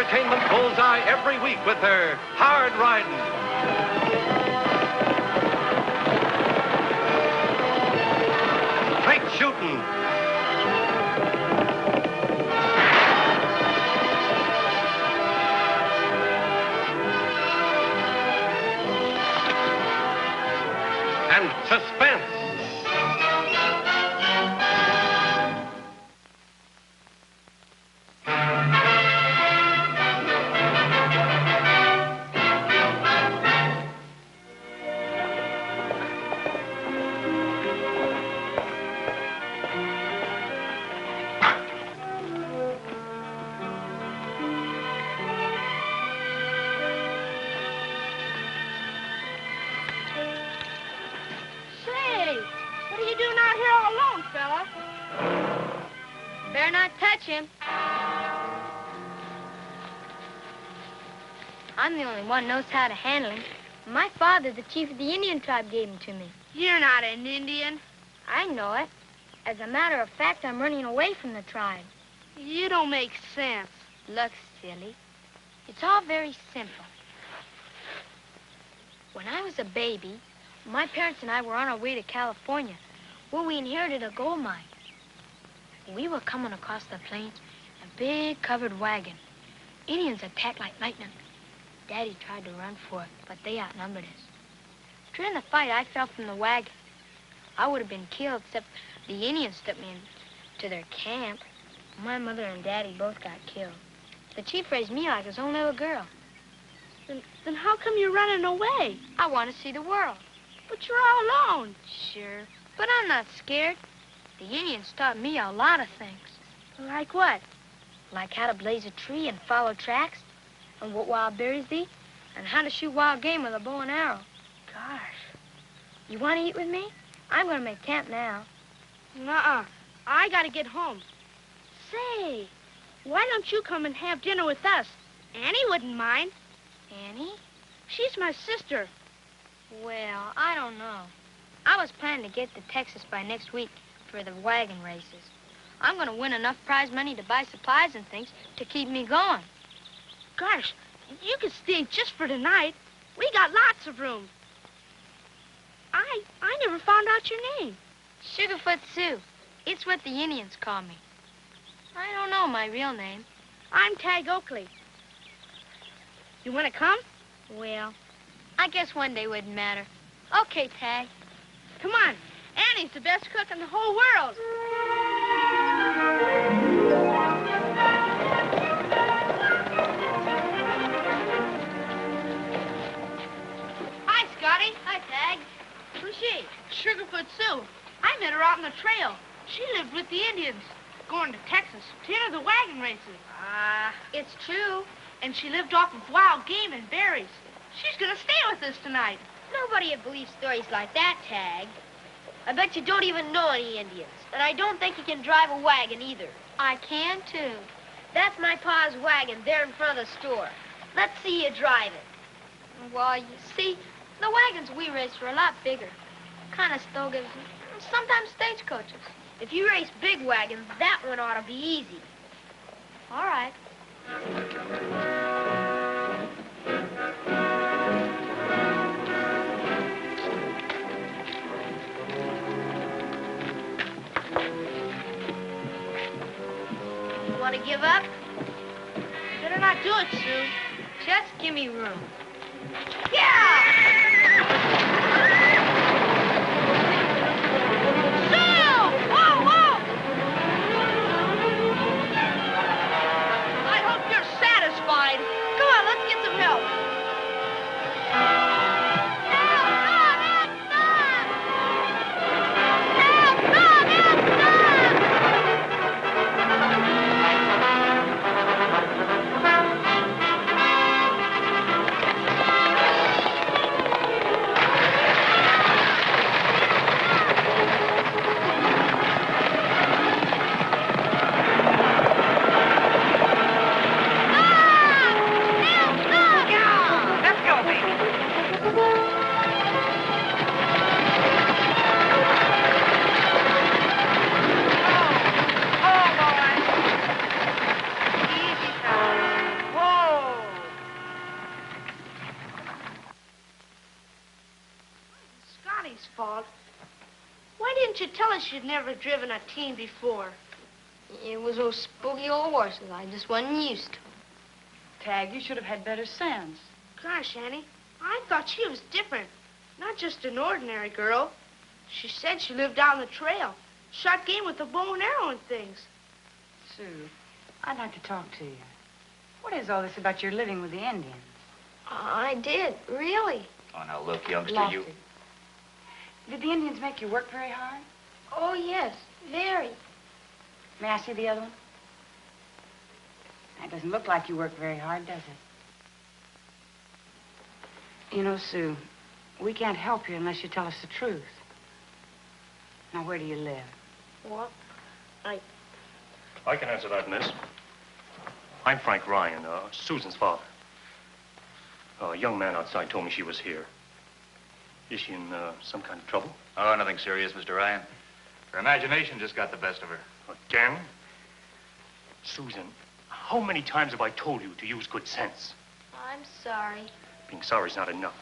entertainment bullseye every week with her hard riding, straight shooting, and suspense. Better not touch him. I'm the only one who knows how to handle him. My father, the chief of the Indian tribe, gave him to me. You're not an Indian. I know it. As a matter of fact, I'm running away from the tribe. You don't make sense. Look, silly. It's all very simple. When I was a baby, my parents and I were on our way to California, where we inherited a gold mine. We were coming across the plains in a big covered wagon. Indians attacked like lightning. Daddy tried to run for it, but they outnumbered us. During the fight, I fell from the wagon. I would have been killed, except the Indians took me to their camp. My mother and Daddy both got killed. The chief raised me like his own little girl. Then how come you're running away? I want to see the world. But you're all alone. Sure, but I'm not scared. The Indians taught me a lot of things. Like what? Like how to blaze a tree and follow tracks, and what wild berries eat, and how to shoot wild game with a bow and arrow. Gosh. You want to eat with me? I'm going to make camp now. Nuh-uh. I got to get home. Say, why don't you come and have dinner with us? Annie wouldn't mind. Annie? She's my sister. Well, I don't know. I was planning to get to Texas by next week for the wagon races. I'm going to win enough prize money to buy supplies and things to keep me going. Gosh, you could stay just for tonight. We got lots of room. I never found out your name. Sugarfoot Sue. It's what the Indians call me. I don't know my real name. I'm Tagg Oakley. You want to come? Well, I guess one day wouldn't matter. Okay, Tagg. Come on. Annie's the best cook in the whole world. Hi, Scotty. Hi, Tagg. Who's she? Sugarfoot Sue. I met her out on the trail. She lived with the Indians, going to Texas to enter the wagon races. It's true. And she lived off of wild game and berries. She's going to stay with us tonight. Nobody would believe stories like that, Tagg. I bet you don't even know any Indians. And I don't think you can drive a wagon either. I can, too. That's my pa's wagon there in front of the store. Let's see you drive it. Well, you see, the wagons we raced were a lot bigger. Kind of stogans, and sometimes stagecoaches. If you race big wagons, that one ought to be easy. All right. Want to give up? Better not do it, Sue. Just give me room. Yeah! Sue! Whoa, whoa! I hope you're satisfied. Come on, let's get some help. you'd never driven a team before. It was those spooky old horses. I just wasn't used to. Tagg, you should have had better sense. Gosh, Annie, I thought she was different. Not just an ordinary girl. She said she lived down the trail. Shot game with a bow and arrow and things. Sue, I'd like to talk to you. What is all this about your living with the Indians? I did, really. Oh, now look, youngster, Lofty. Did the Indians make you work very hard? Oh, yes, very. May I see the other one? That doesn't look like you worked very hard, does it? You know, Sue, we can't help you unless you tell us the truth. Now, where do you live? What? I can answer that, miss. I'm Frank Ryan, Susan's father. A young man outside told me she was here. Is she in some kind of trouble? Oh, nothing serious, Mr. Ryan. Her imagination just got the best of her. Again? Susan, how many times have I told you to use good sense? I'm sorry. Being sorry's not enough.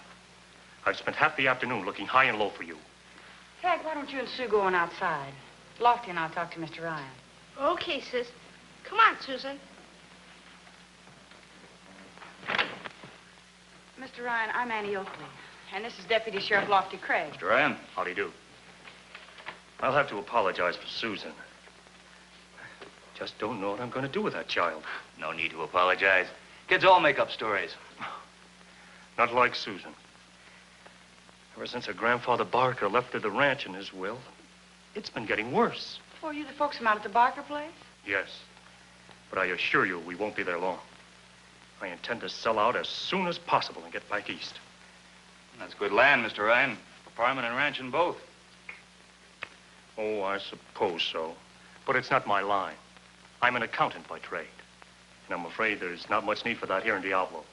I've spent half the afternoon looking high and low for you. Tagg, why don't you and Sue go on outside? Lofty and I'll talk to Mr. Ryan. Okay, sis. Come on, Susan. Mr. Ryan, I'm Annie Oakley, and this is Deputy Sheriff Lofty Craig. Mr. Ryan? How do you do? I'll have to apologize for Susan. Just don't know what I'm going to do with that child. No need to apologize. Kids all make up stories. Not like Susan. Ever since her grandfather Barker left her the ranch in his will, it's been getting worse. Oh, you the folks from out at the Barker place? Yes, but I assure you we won't be there long. I intend to sell out as soon as possible and get back east. That's good land, Mr. Ryan. Farming and ranching both. Oh, I suppose so. But it's not my line. I'm an accountant by trade. And I'm afraid there's not much need for that here in Diablo.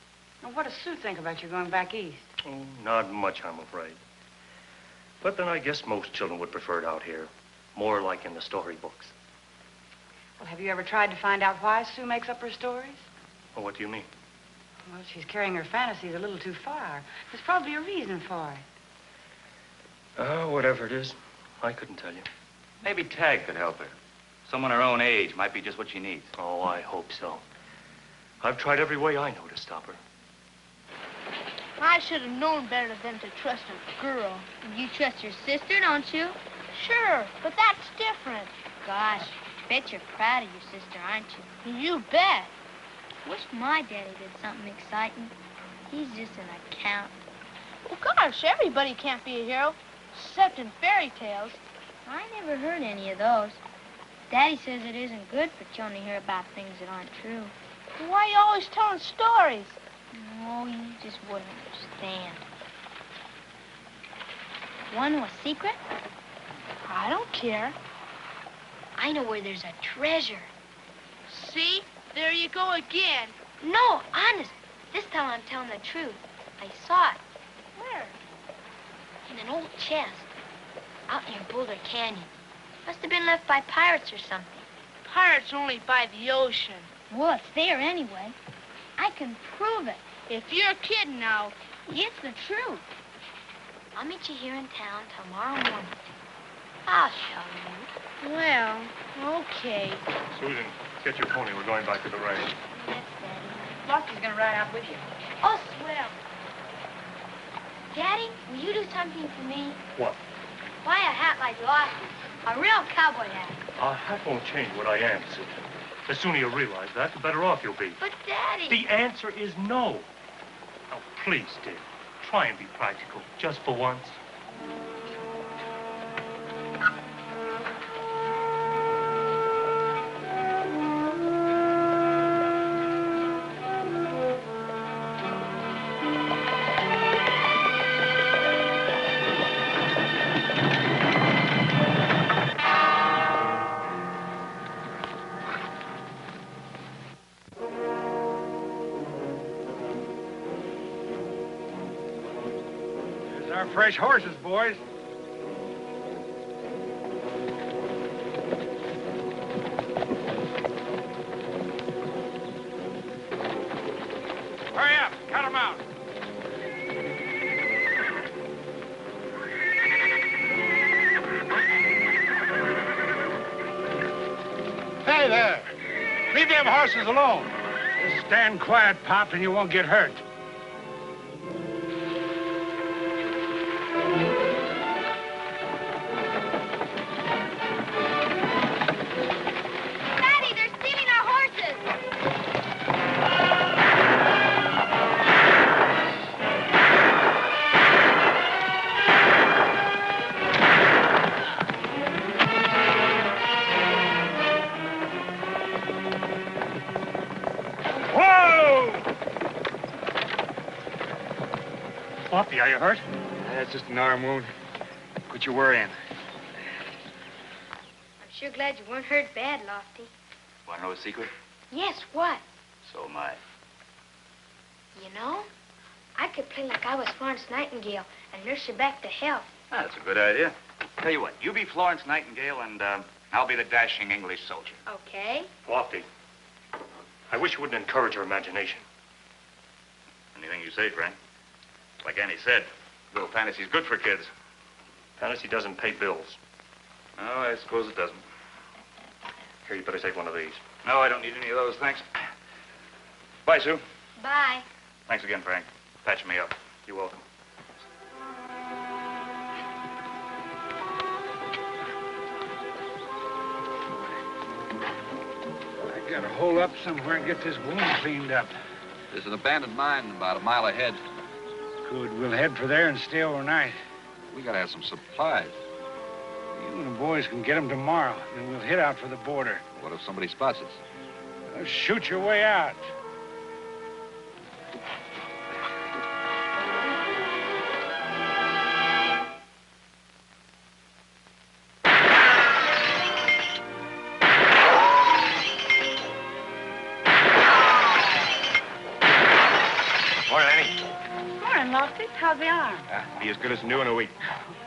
Now, what does Sue think about you going back east? Oh, not much, I'm afraid. But then I guess most children would prefer it out here. More like in the storybooks. Well, have you ever tried to find out why Sue makes up her stories? Well, what do you mean? Well, she's carrying her fantasies a little too far. There's probably a reason for it. Oh, whatever it is, I couldn't tell you. Maybe Tagg could help her. Someone her own age might be just what she needs. Oh, I hope so. I've tried every way I know to stop her. I should have known better than to trust a girl. You trust your sister, don't you? Sure, but that's different. Gosh, bet you're proud of your sister, aren't you? You bet. Wish my daddy did something exciting. He's just an accountant. Well, gosh, everybody can't be a hero, except in fairy tales. I never heard any of those. Daddy says it isn't good for children to hear about things that aren't true. Why are you always telling stories? Oh, you just wouldn't understand. Want to know a secret? I don't care. I know where there's a treasure. See? There you go again. No, honest. This time I'm telling the truth. I saw it. Where? In an old chest. Out near Boulder Canyon. Must have been left by pirates or something. Pirates only by the ocean. Well, it's there anyway. I can prove it. If you're kidding now. It's the truth. I'll meet you here in town tomorrow morning. I'll show you. Well, okay. Susan, get your pony. We're going back to the ranch. Yes, Daddy. Lofty's gonna ride out with you. Oh, swell. Daddy, will you do something for me? What? Buy a hat like Lofty. A real cowboy hat. A hat won't change what I am, Susan. The sooner you realize that, the better off you'll be. But, Daddy... The answer is no. Now, please, dear, try and be practical, just for once. Fresh horses, boys. Hurry up, cut them out. Stay there. Leave them horses alone. Just stand quiet, Pop, and you won't get hurt. Daddy, they're stealing our horses. Floppy, are you hurt? That's just an arm wound. Quit your worrying. I'm sure glad you weren't hurt bad, Lofty. Want to know a secret? Yes, what? So am I. You know, I could play like I was Florence Nightingale and nurse you back to health. That's a good idea. Tell you what, you be Florence Nightingale and I'll be the dashing English soldier. Okay. Lofty, I wish you wouldn't encourage her imagination. Anything you say, Frank. Like Annie said, little fantasy's good for kids. Fantasy doesn't pay bills. No, I suppose it doesn't. Here, you better take one of these. No, I don't need any of those, thanks. Bye, Sue. Bye. Thanks again, Frank. Patching me up. You're welcome. I gotta hole up somewhere and get this wound cleaned up. There's an abandoned mine about a mile ahead. Good. We'll head for there and stay overnight. We gotta have some supplies. You and the boys can get them tomorrow, then we'll head out for the border. What if somebody spots us? Well, shoot your way out. Morning, Annie. Morning, Lofty. How's the arm? Be as good as new in a week.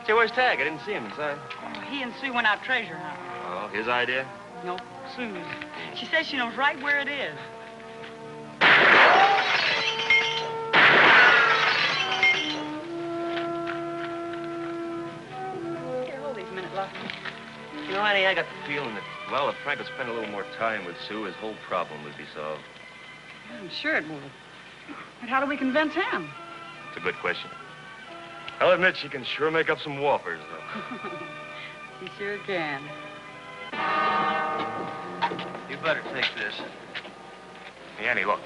Say, where's Tagg? I didn't see him inside. Oh, he and Sue went out treasure hunting. Oh, his idea? Nope, Sue's. She says she knows right where it is. Here, hold these a minute, Lofty. You know, Annie, I got the feeling that, well, if Frank would spend a little more time with Sue, his whole problem would be solved. I'm sure it would. But how do we convince him? It's a good question. I'll admit she can sure make up some whoppers, though. He sure can. You better take this. Hey, Annie, look.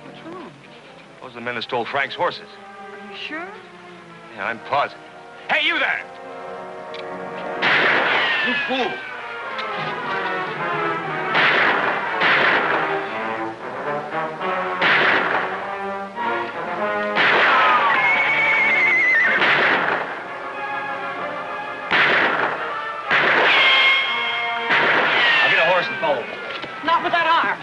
What's wrong? Those are the men that stole Frank's horses. Are you sure? Yeah, I'm positive. Hey, you there! You fool! Not with that arm.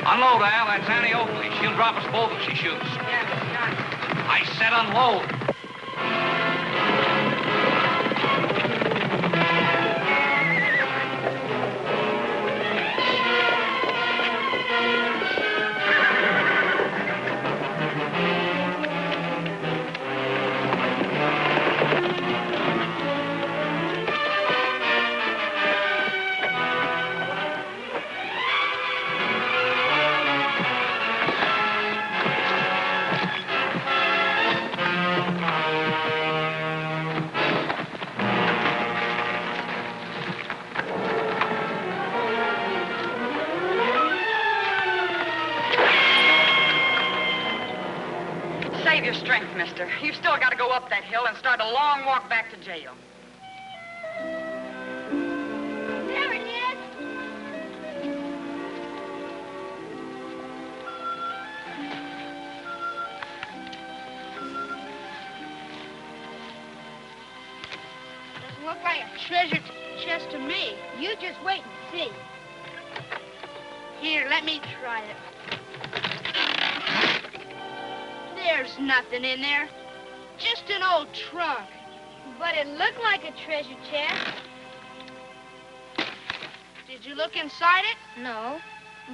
Unload, Al. That's Annie Oakley. She'll drop us both if she shoots. I said unload. Save your strength, mister. You've still got to go up that hill and start a long walk back to jail. There it is. There's Looked like a treasure chest to me. You just wait and see. Here, let me try it. There's nothing in there. Just an old trunk. But it looked like a treasure chest. Did you look inside it? No.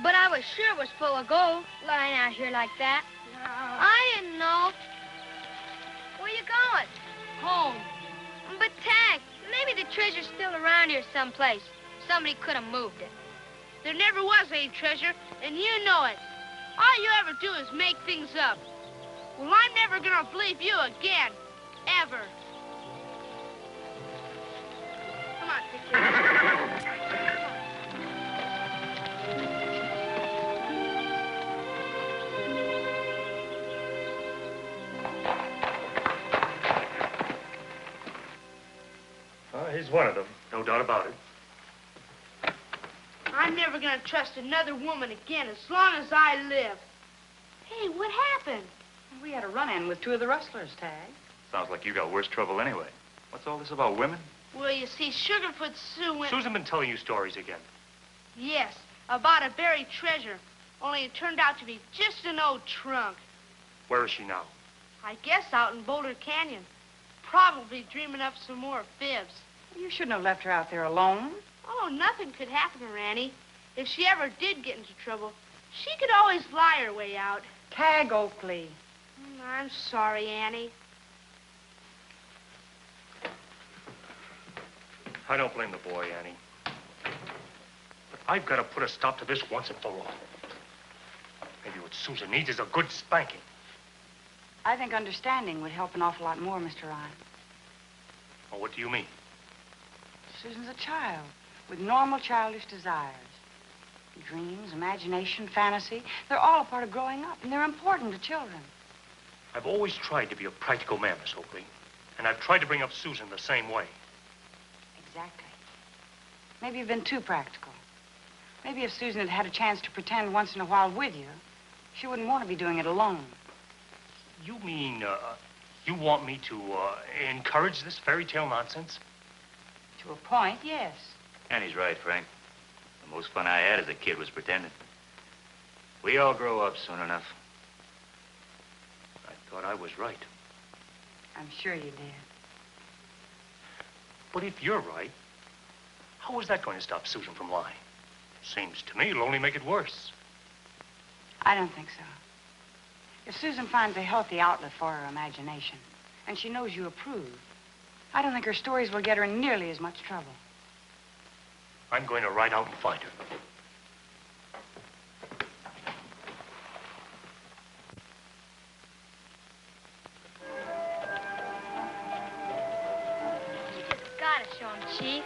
But I was sure it was full of gold, lying out here like that. No. I didn't know. Where you going? Home. But Tagg, maybe the treasure's still around here someplace. Somebody could have moved it. There never was any treasure, and you know it. All you ever do is make things up. Well, I'm never gonna believe you again. Ever. Come on, take care of this. He's one of them, no doubt about it. I'm never gonna trust another woman again as long as I live. Hey, what happened? We had a run-in with two of the rustlers, Tagg. Sounds like you got worse trouble anyway. What's all this about women? Well, you see, Sugarfoot Sue went... Susan been telling you stories again. Yes, about a buried treasure. Only it turned out to be just an old trunk. Where is she now? I guess out in Boulder Canyon. Probably dreaming up some more fibs. You shouldn't have left her out there alone. Oh, nothing could happen to her, Annie. If she ever did get into trouble, she could always lie her way out. Tagg Oakley. I'm sorry, Annie. I don't blame the boy, Annie. But I've got to put a stop to this once and for all. Maybe what Susan needs is a good spanking. I think understanding would help an awful lot more, Mr. Ryan. Well, what do you mean? Susan's a child with normal childish desires. Dreams, imagination, fantasy, they're all a part of growing up, and they're important to children. I've always tried to be a practical man, Miss Oakley, and I've tried to bring up Susan the same way. Exactly. Maybe you've been too practical. Maybe if Susan had had a chance to pretend once in a while with you, she wouldn't want to be doing it alone. You mean, you want me to, encourage this fairy tale nonsense? To a point, yes. Annie's right, Frank. The most fun I had as a kid was pretending. We all grow up soon enough. I thought I was right. I'm sure you did. But if you're right, how is that going to stop Susan from lying? Seems to me it'll only make it worse. I don't think so. If Susan finds a healthy outlet for her imagination, and she knows you approve, I don't think her stories will get her in nearly as much trouble. I'm going to ride out and find her. You just gotta show him, Chief.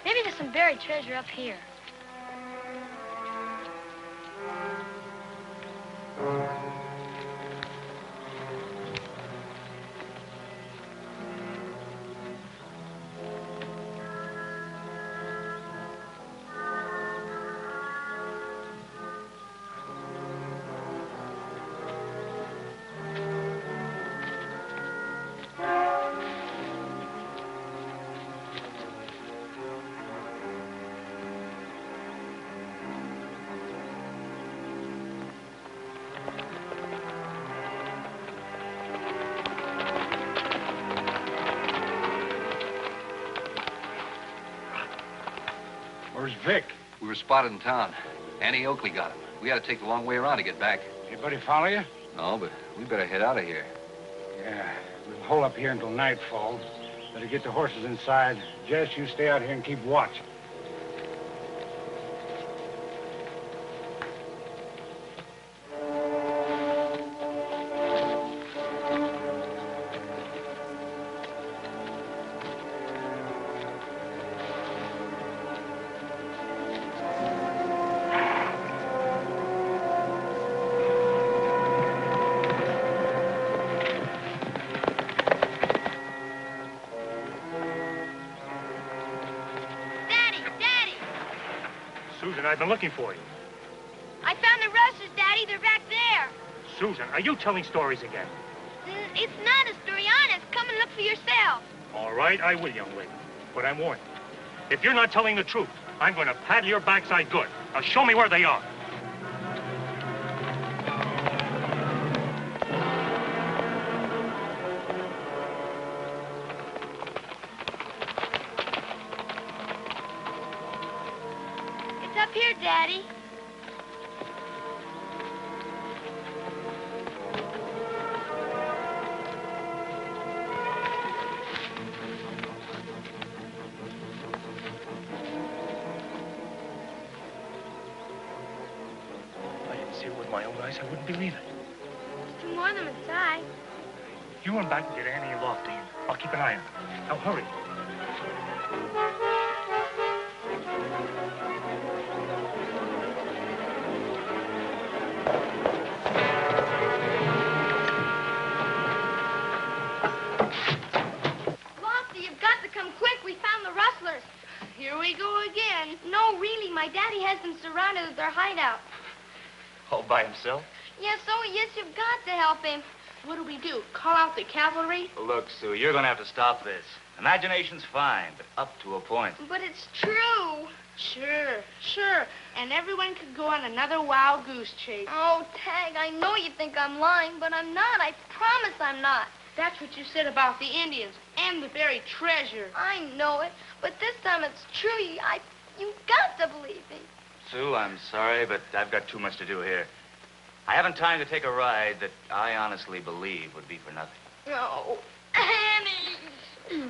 Maybe there's some buried treasure up here. Where's Vic? We were spotted in town. Annie Oakley got him. We had to take the long way around to get back. Anybody follow you? No, but we better head out of here. Yeah, we'll hold up here until nightfall. Better get the horses inside. Jess, you stay out here and keep watch. Susan, I've been looking for you. I found the rustlers, Daddy. They're back there. Susan, are you telling stories again? It's not a story, honest. Come and look for yourself. All right, I will, young lady. but I'm warning you. If you're not telling the truth, I'm going to paddle your backside good. Now show me where they are. It's up here, Daddy. I wouldn't believe it. There's two more of them inside. You run back and get Annie and Lofty. I'll keep an eye on them. Now, hurry. Lofty, you've got to come quick. We found the rustlers. Here we go again. No, really, my daddy has them surrounded at their hideout. All by himself? Yes, you've got to help him. What do we do? Call out the cavalry? Look, Sue, you're going to have to stop this. Imagination's fine, but up to a point. But it's true. Sure. And everyone could go on another wild goose chase. Oh, Tagg, I know you think I'm lying, but I'm not. I promise I'm not. That's what you said about the Indians and the buried treasure. I know it, but this time it's true. You've got to believe me. Sue, I'm sorry, but I've got too much to do here. I haven't time to take a ride that I honestly believe would be for nothing. Oh, Annie.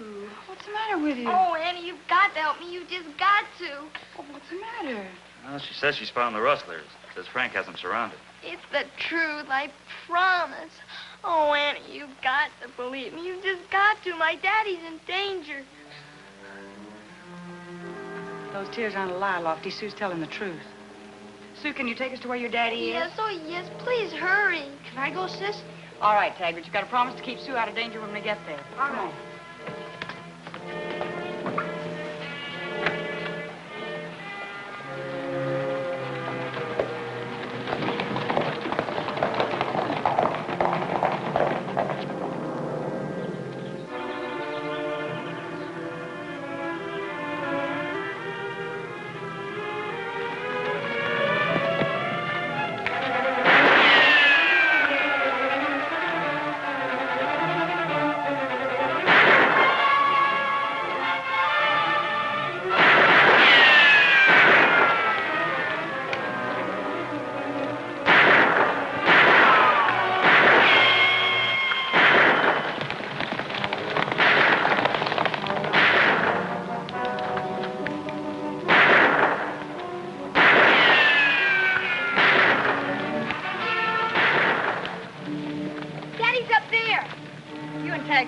What's the matter with you? Oh, Annie, you've got to help me. You just got to. Oh, what's the matter? Well, she says she's found the rustlers. Says Frank has them surrounded. It's the truth, I promise. Oh, Annie, you've got to believe me. You just got to. My daddy's in danger. Those tears aren't a lie, Lofty. Sue's telling the truth. Sue, can you take us to where your daddy is? Yes, please hurry. Can I go, sis? All right, Tagg, but you've got to promise to keep Sue out of danger when we get there. All right.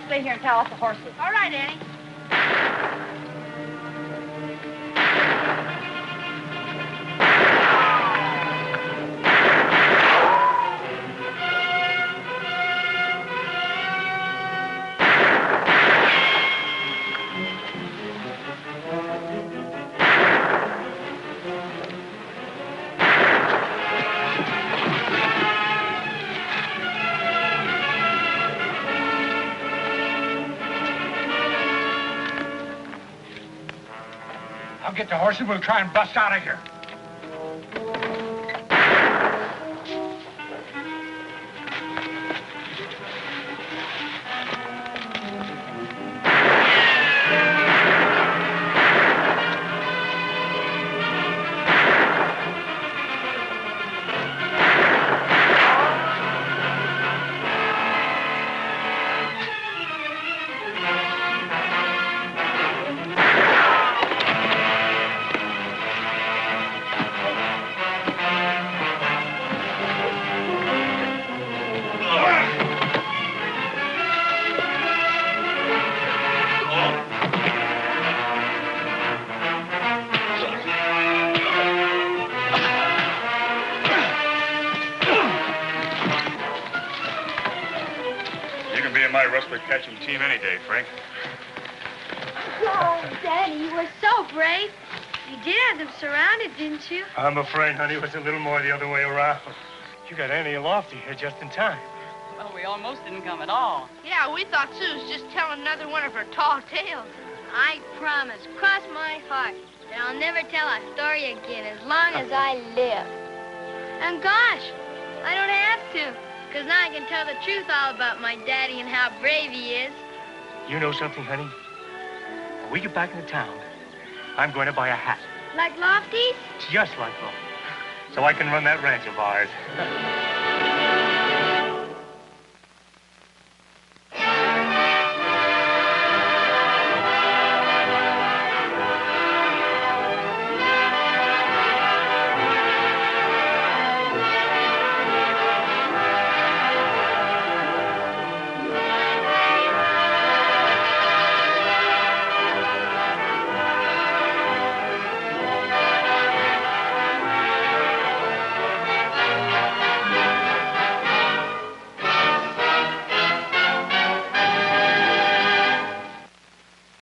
Stay here and towel off the horses. All right, Annie. I'll get the horses. We'll try and bust out of here. Catching team any day, Frank. Oh, Daddy, you were so brave. You did have them surrounded, didn't you? I'm afraid, honey, it was a little more the other way around. You got Annie and Lofty here just in time. Well, we almost didn't come at all. Yeah, we thought Sue was just telling another one of her tall tales. I promise, cross my heart, that I'll never tell a story again as long as I live. And gosh, I don't have to, because now I can tell the truth all about my daddy and how brave he is. You know something, honey? When we get back into town, I'm going to buy a hat. Like Lofty's? Just like Lofty. So I can run that ranch of ours.